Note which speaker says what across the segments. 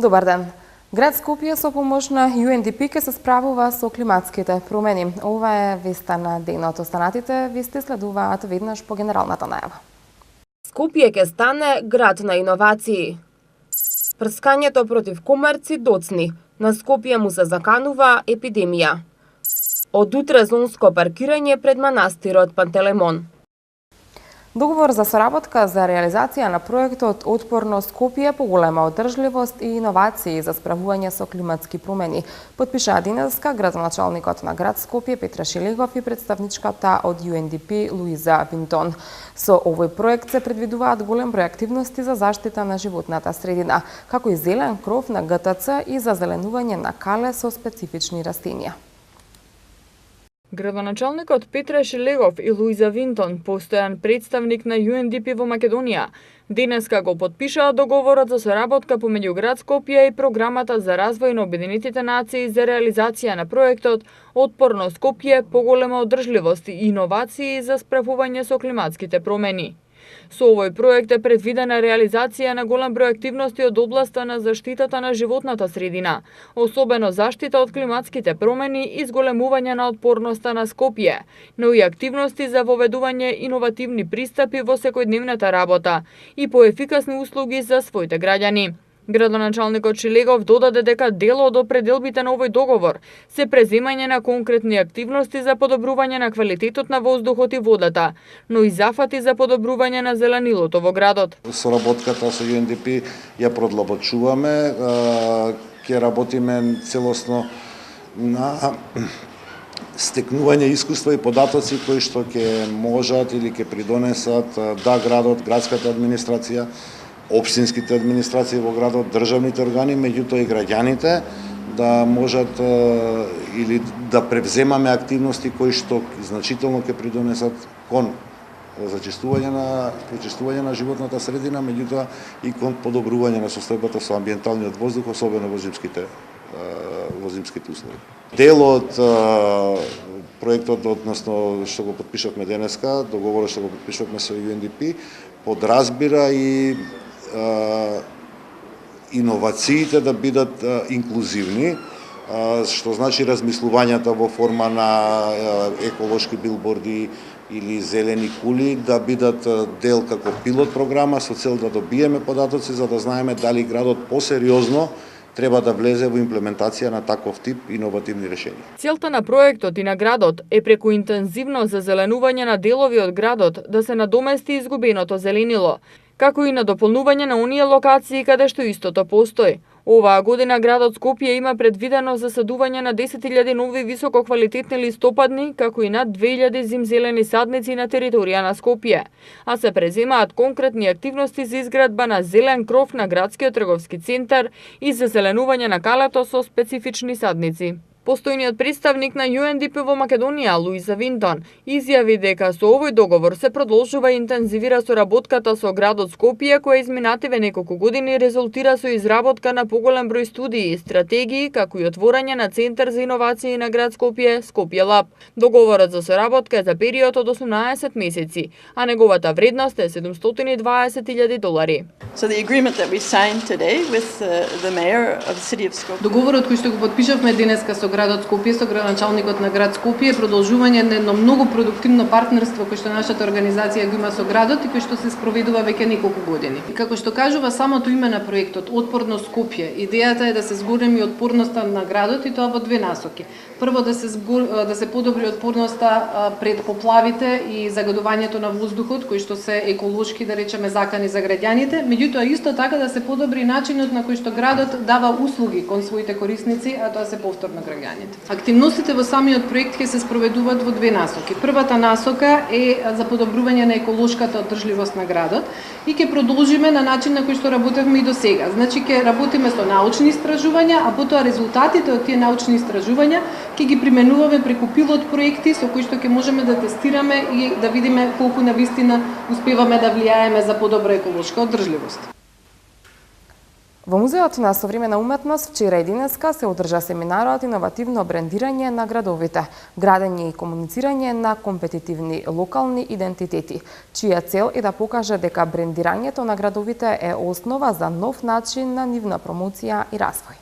Speaker 1: Добар ден. Град Скопје со помош на UNDP ке се справува со климатските промени. Ова е веста на денот. Останатите вести следуваат веднаш по генералната најава.
Speaker 2: Скопје ке стане град на иновации. Прскањето против комарци доцни. На Скопје му се заканува епидемија. Од утре зонско паркирање пред манастирот Пантелеймон.
Speaker 1: Договор за соработка за реализација на проектот Отпорно Скопје, поголема одржливост и иновации за справување со климатски промени потпишаа денеска градоначалникот на град Скопје Петра Шелегов и представничката од UNDP Луиза Винтон. Со овој проект се предвидуваат голем број активности за заштита на животната средина, како и зелен кров на ГТЦ и за зеленување на кале со специфични растенија.
Speaker 3: Градоначалникот Петра Шелегов и Луиза Винтон, постојан представник на UNDP во Македонија, денеска го потпишаа договорот за соработка помеѓу град Скопје и програмата за развој на Обединетите нации за реализација на проектот Отпорно Скопје, поголема одржливост и иновации за справување со климатските промени. Со овој проект е предвидена реализација на голем број активности од областа на заштитата на животната средина, особено заштита од климатските промени и зголемување на отпорноста на Скопје, но и активности за воведување иновативни пристапи во секојдневната работа и поефикасни услуги за своите граѓани. Градоначалникот Шелегов додаде дека дел од определбите на овој договор се преземање на конкретни активности за подобрување на квалитетот на воздухот и водата, но и зафати за подобрување на зеленилото во градот.
Speaker 4: Соработката со UNDP ја продлабочуваме, ќе работиме целосно на стекнување искуства и податоци кои што ќе можат или ќе придонесат да градот, градската администрација, општинските администрации во градот, државните органи, меѓутоа и граѓаните да можат или да превземаме активности кои што значително ќе придонесат кон прочистување на животната средина, меѓутоа и кон подобрување на состојбата со амбиенталниот воздух, особено во зимските услови. Дел од проектот, односно што го потпишавме денеска, договорот што го потпишавме со UNDP, подразбира и иновациите да бидат инклузивни, што значи размислувањата во форма на еколошки билборди или зелени кули да бидат дел како пилот програма со цел да добиеме податоци за да знаеме дали градот посериозно треба да влезе во имплементација на таков тип иновативни решенија.
Speaker 3: Целта на проектот и на градот е преку интензивно зазеленување на делови од градот да се надомести изгубеното зеленило, како и на дополнување на оние локации каде што истото постои. Оваа година градот Скопје има предвидено засадување на 10.000 нови висококвалитетни листопадни, како и над 2.000 зимзелени садници на територија на Скопје, а се преземаат конкретни активности за изградба на зелен кров на градскиот трговски центар и за зеленување на калето со специфични садници. Постојниот представник на UNDP во Македонија, Луиза Винтон, изјави дека со овој договор се продолжува и интензивира соработката со градот Скопје, која изминативе неколку години резултира со изработка на поголем број студии и стратегии, како и отворање на Центар за иновации на град Скопје, Скопје Лаб. Договорот за соработка е за период од 18 месеци, а неговата вредност е $720,000.
Speaker 5: So the agreement that we signed today with the mayor of the city of Skopje.
Speaker 6: Договорот кој што го потпишавме денеска со градот Скопје, со градоначалникот на град Скопје, е продолжување на едно многу продуктивно партнерство кој што нашата организација го има со градот и кој што се спроведува веќе неколку години. Како што кажува самото име на проектот Отпорно Скопје, идејата е да се зголеми отпорноста на градот и тоа во две насоки. Прво да се подобри отпорноста пред поплавите и загадувањето на воздухот, кои што се еколошки, да речеме, закани за граѓаните, меѓутоа исто така да се подобри начинот на кој што градот дава услуги кон своите корисници, а тоа се повторно граѓаните. Активностите во самиот проект ќе се спроведуваат во две насоки. Првата насока е за подобрување на еколошката одржливост на градот и ќе продолжиме на начин на кој што работевме и до сега. Значи ќе работиме со научни истражувања, а потоа резултатите од тие научни истражувања ќе ги применуваме преку пилот проекти со кои што ќе можеме да тестираме и да видиме колку навистина успеваме да влијаеме за подобра еколошка одржливост.
Speaker 1: Во Музеот на современа уметност вчера и денеска се одржа семинарот Иновативно брендирање на градовите, градење и комуницирање на компетитивни локални идентитети, чија цел е да покаже дека брендирањето на градовите е основа за нов начин на нивна промоција и развој.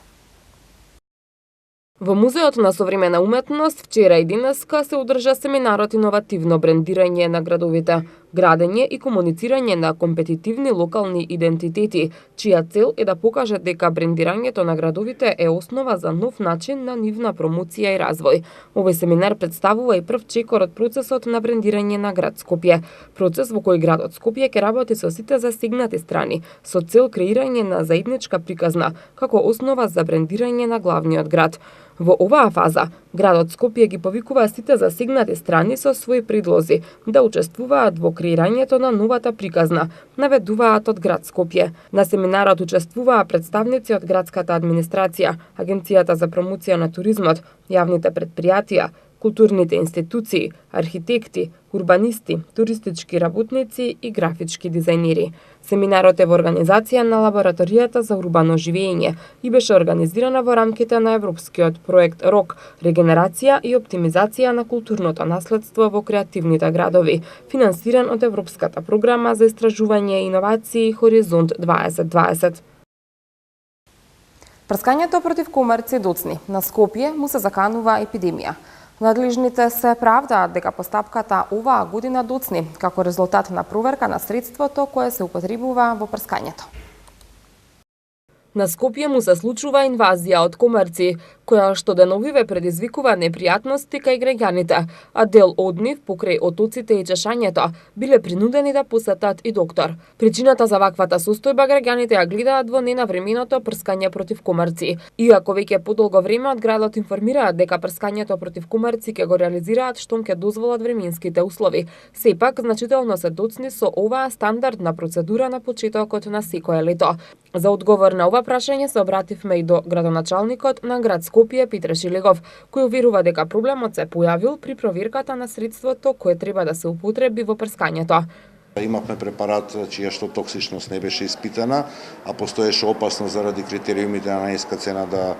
Speaker 2: Во Музеот на современа уметност вчера и денеска се одржа семинарот Иновативно брендирање на градовите, градење и комуницирање на компетитивни локални идентитети, чија цел е да покаже дека брендирањето на градовите е основа за нов начин на нивна промоција и развој. Овој семинар представува и прв чекор од процесот на брендирање на град Скопје, процес во кој градот Скопје ќе работи со сите засегнати страни, со цел креирање на заедничка приказна како основа за брендирање на главниот град. Во оваа фаза, градот Скопје ги повикува сите засегнати страни со своји предлози да учествуваат во креирањето на новата приказна, наведуваат од град Скопје. На семинарот учествуваа представници од градската администрација, Агенцијата за промоција на туризмот, јавните предпријатија, културните институции, архитекти, урбанисти, туристички работници и графички дизајнери. Семинарот е во организација на Лабораторијата за урбано живење и беше организирана во рамките на европскиот проект РОК – регенерација и оптимизација на културното наследство во креативните градови, финансиран од Европската програма за истражување и иновации Хоризонт 2020.
Speaker 1: Прскањето против комарци доцни. На Скопје му се заканува епидемија. Надлежните се правдаат дека постапката оваа година доцни, како резултат на проверка на средството кое се употребува во прскањето.
Speaker 2: На Скопје му се случува инвазија од комарци, која што деновиве предизвикува непријатности кај граѓаните, а дел од нив покрај отоците и чешањето биле принудени да посетат и доктор. Причината за ваквата состојба граѓаните ја гледаат во ненавременото прскање против комарци. Иако веќе подолго време од градот информираат дека прскањето против комарци ќе го реализираат штом ќе дозволат временските услови, сепак значително се доцни со оваа стандардна процедура на почетокот на секое лето. За одговор на ова прашање се обративме и до градоначалникот на град Скопје Петре Шилегов, кој уверува дека проблемот се појавил при проверката на средството кое треба да се употреби во прскањето.
Speaker 4: Имавме препарат чија што токсичност не беше испитана, а постоеше опасност заради критериумите на најниска цена да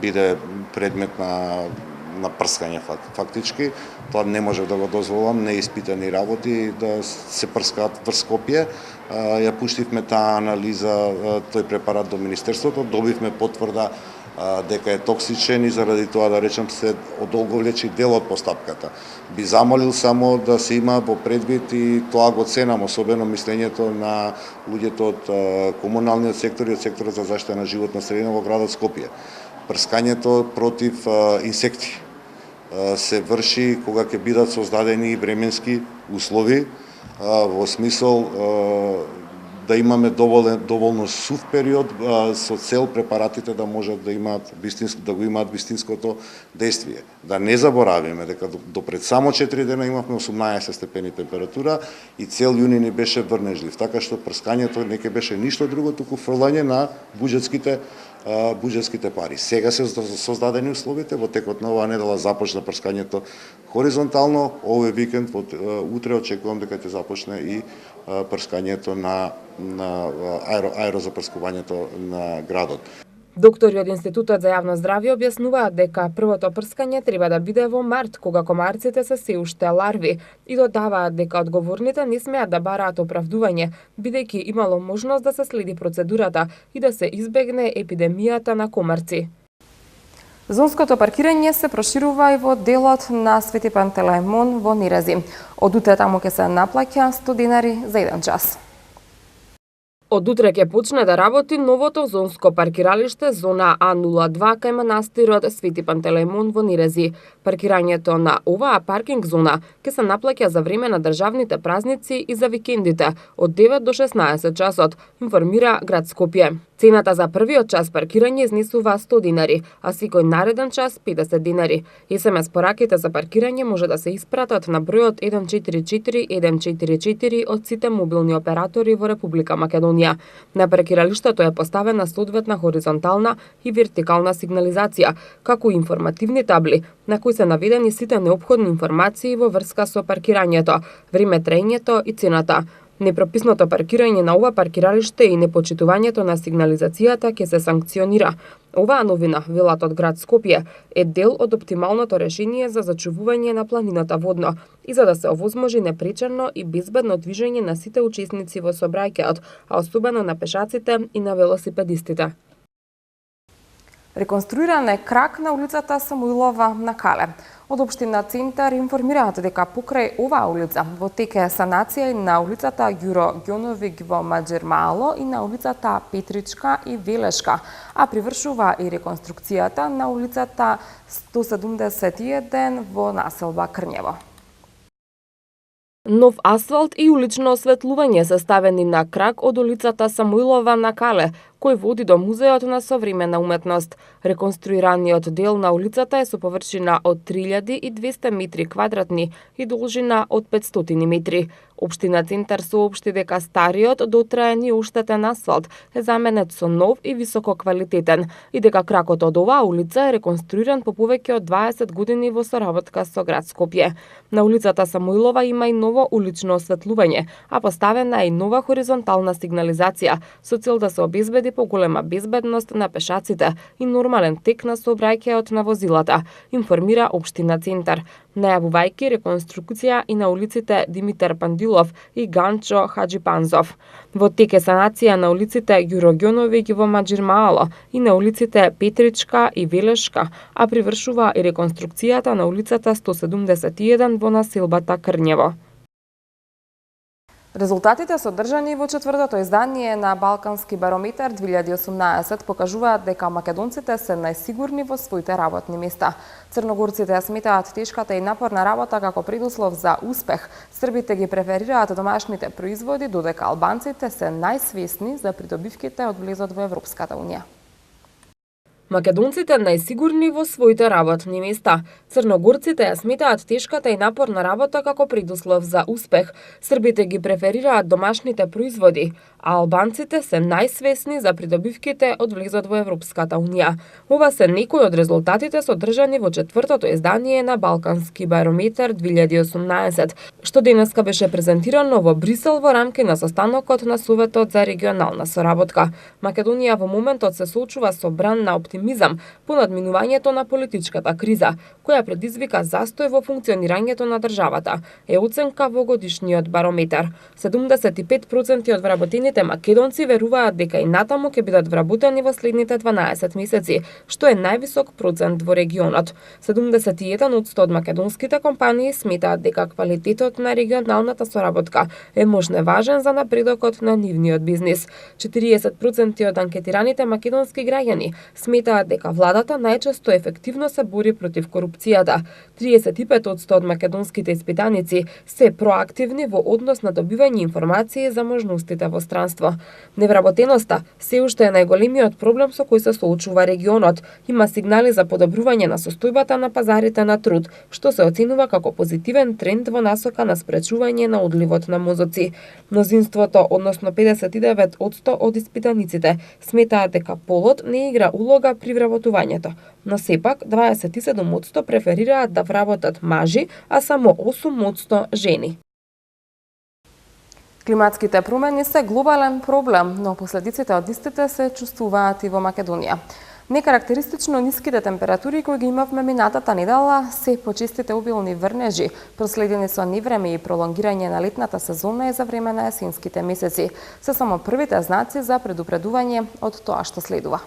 Speaker 4: биде предмет на прскање фактички. Тоа не може да го дозволам, неиспитани работи да се прскаат врз Скопје. Ја пуштивме таа анализа, тој препарат до Министерството, добивме потврда дека е токсичен и заради тоа, да речем, се одолговлечи дел од постапката. Би замолил само да се има во предвид и тоа го ценам, особено мислењето на луѓето од комуналниот сектор и од секторот за заштита на животна средина во градот Скопје. Прскањето против инсекти се врши кога ќе бидат создадени временски услови, во смисол да имаме доволно сув период со цел препаратите да можат да го имаат вистинското действие. Да не заборавиме дека до пред само 4 дена имавме 18 степени температура и цел јуни ни беше врнежлив, така што прскањето не ќе беше ништо друго туку фрлање на буџетските пари. Сега се создадени условите, во текот на оваа недела започна прскањето хоризонтално, овој викенд, утре очекувам дека ќе започне и прскањето на аерозапрскувањето на градот.
Speaker 2: Доктори од Институтот за јавно здравје објаснуваат дека првото прскање треба да биде во март, кога комарците се уште ларви, и додаваат дека одговорните не смеат да бараат оправдување, бидејќи имало можност да се следи процедурата и да се избегне епидемијата на комарци.
Speaker 1: Зонското паркирање се проширува и во делот на Свети Пантелеимон во Нирези. Од утре таму ќе се наплаќа 100 денари за 1 час.
Speaker 2: Од утре ќе почне да работи новото зонско паркиралиште зона А02 кај манастирот Свети Пантелеимон во Нирези. Паркирањето на оваа паркинг зона ќе се наплаќа за време на државните празници и за викендите од 9 до 16 часот, информира град Скопје. Цената за првиот час паркирање изнесува 100 динари, а секој нареден час 50 динари. СМС пораките за паркирање може да се испратат на бројот 144 144 од сите мобилни оператори во Република Македонија. На паркиралиштето е поставена соодветна хоризонтална и вертикална сигнализација, како и информативни табли, на кои се наведени сите неопходни информации во врска со паркирањето, време траењето и цената. Непрописното паркирање на ова паркиралиште и непочитувањето на сигнализацијата ќе се санкционира. Оваа новина, велат од град Скопје, е дел од оптималното решение за зачувување на планината водно и за да се овозможи непречерно и безбедно движење на сите учесници во сообраќајот, а особено на пешаците и на велосипедистите.
Speaker 1: Реконструиран е крак на улицата Самуилова на Кале. Од Општина Центар информираат дека покрај оваа улица во тек е санација и на улицата Ѓуро Ѓоновиќ во Маџермало и на улицата Петричка и Велешка, а привршува и реконструкцијата на улицата 171 во населба Крњево.
Speaker 2: Нов асфалт и улично осветлување се ставени на крак од улицата Самуилова на Кале, кој води до Музеот на современа уметност. Реконструираниот дел на улицата е со површина од 3200 метри квадратни и должина од 500 метри. Општина Центар соопшти дека стариот дотраен и оштетен асфалт е заменет со нов и висококвалитетен и дека кракот од оваа улица е реконструиран по повеќе од 20 години во соработка со град Скопје. На улицата Самуилова има и ново улично осветлување, а поставена е и нова хоризонтална сигнализација со цел да се обезбеди поголема безбедност на пешаците и нормален тек на сообраќајот на возилата, информира Општина Центар, најавувајќи реконструкција и на улиците Димитар Пандилов и Ганчо Хаджипанзов. Во тек е санација на улиците Ѓуро Ѓоновиќ во Маџермало и на улиците Петричка и Велешка, а привршува и реконструкцијата на улицата 171 во населбата Крњево.
Speaker 1: Резултатите содржани во четвртото издание на Балкански барометар 2018 покажуваат дека македонците се најсигурни во своите работни места. Црногорците сметаат тешката и напорна работа како предуслов за успех. Србите ги преферираат домашните производи, додека албанците се најсвесни за придобивките од влезот во Европската унија.
Speaker 2: Македонците најсигурни во своите работни места. Црногорците ја сметаат тешката и напорна работа како предуслов за успех. Србите ги преферираат домашните производи, а албанците се најсвесни за придобивките од влезот во Европската унија. Ова се некои од резултатите содржани во четвртото издание на Балкански барометар 2018, што денеска беше презентирано во Брисел во рамки на состанокот на Советот за регионална соработка. Македонија во моментот се соочува со бран на оптимизам по надминувањето на политичката криза, која предизвика застој во функционирањето на државата, е оценка во годишниот барометар. 75% од вработените македонци веруваат дека и натаму ќе бидат вработени во следните 12 месеци, што е највисок процент во регионот. 71% од македонските компании сметаат дека квалитетот на регионалната соработка е можне важен за напредокот на нивниот бизнис. 40% од анкетираните македонски граѓани сметаат дека владата најчесто ефективно се бори против корупцијата. 35% од македонските испитаници се проактивни во однос на добивање информации за можностите во странство. Невработеноста се уште е најголемиот проблем со кој се соочува регионот. Има сигнали за подобрување на состојбата на пазарите на труд, што се оценува како позитивен тренд во насока на спречување на одливот на мозоци. Мнозинството, односно 59% од испитаниците, сметаат дека полот не игра улога при вработувањето, но сепак 27% преферираат да вработат мажи, а само 8% жени.
Speaker 1: Климатските промени се глобален проблем, но последиците од истите се чувствуваат и во Македонија. Некарактеристично ниските температури кои ги имавме минатата недела се почистите обилни врнежи, проследени со невреме и пролонгирање на летната сезона и за време на есенските месеци, се само првите знаци за предупредување од тоа што следува.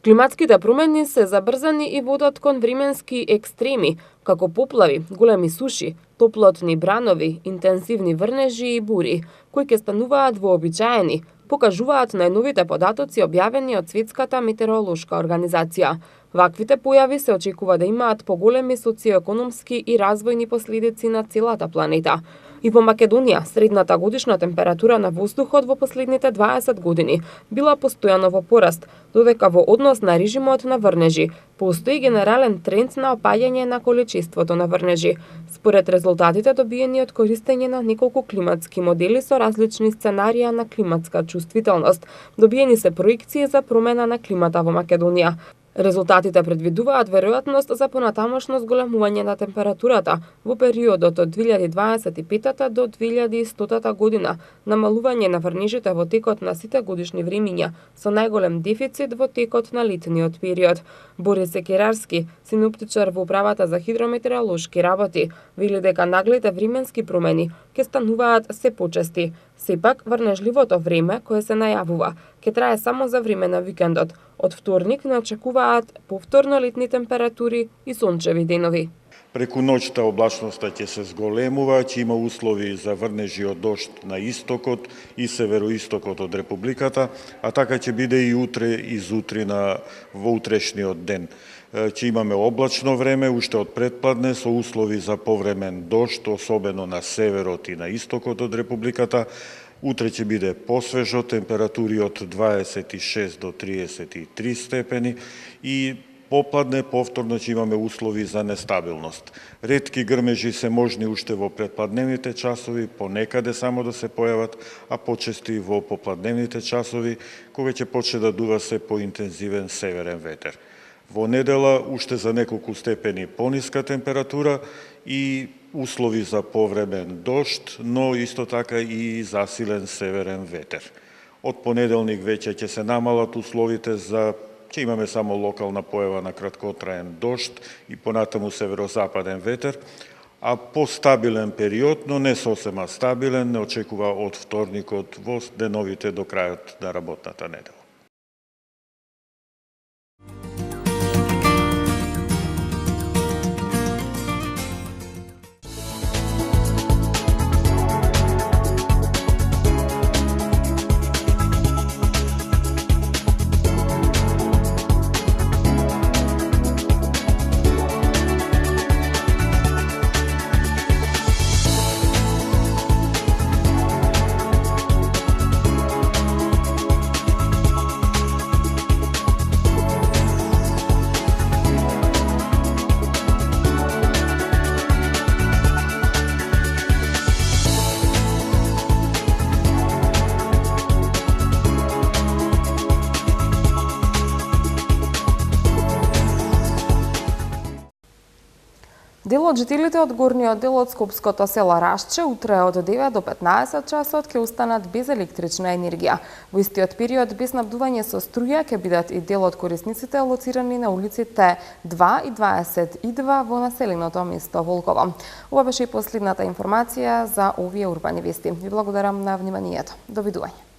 Speaker 2: Климатските промени се забрзани и водат кон временски екстреми, како поплави, големи суши, топлотни бранови, интензивни врнежи и бури, кои ќе стануваат вообичаени, покажуваат најновите податоци објавени од Светската метеоролошка организација. Ваквите појави се очекува да имаат поголеми социоекономски и развојни последици на целата планета. И во Македонија, средната годишна температура на воздухот во последните 20 години била постојано во пораст, додека во однос на режимот на врнежи постои генерален тренд на опаѓање на количеството на врнежи. Според резултатите добиени од користење на неколку климатски модели со различни сценарија на климатска чувствителност, добиени се проекции за промена на климата во Македонија. Резултатите предвидуваат веројатност за понатамошно зголемување на температурата во периодот од 2025 до 2100 година, намалување на врнежите во текот на сите годишни времиња, со најголем дефицит во текот на летниот период. Борис Секерарски, синоптичар во управата за хидрометеоролошки работи, вели дека наглите временски промени ќе стануваат се почести. Сепак, врнежливото време кое се најавува ќе трае само за време на викендот. Од вторник не очекуваат повторно летни температури и сончеви денови.
Speaker 7: Преку ноќта облачноста ќе се зголемува, ќе има услови за врнежи од дожд на истокот и североистокот од Републиката, а така ќе биде и утре и зутрина во утрешниот ден. Ќе имаме облачно време, уште од предпладне, со услови за повремен дожд, особено на северот и на истокот од Републиката. Утре ќе биде посвежо, температури од 26 до 33 степени и попладне повторно ќе имаме услови за нестабилност. Ретки грмежи се можни уште во предпладневните часови, понекаде само да се појават, а почести во попладневните часови, кога ќе почне да дува се поинтензивен северен ветер. Во недела уште за неколку степени пониска температура и услови за повремен дожд, но исто така и засилен северен ветер. Од понеделник веќе ќе се намалат условите за ќе имаме само локална појава на краткотраен дожд и понатаму северозападен ветер, а постабилен период, но не сосема стабилен, не очекува од вторникот во деновите до крајот на работната недела.
Speaker 1: Дел од жителите од горниот дел од скопското село Рашче утре од 9 до 15 часот ќе останат без електрична енергија. Во истиот период без снабдување со струја ќе бидат и дел од корисниците лоцирани на улиците 2 и 22 во населеното место Волково. Ова беше и последната информација за овие урбани вести. Ви благодарам на вниманието. Довидување.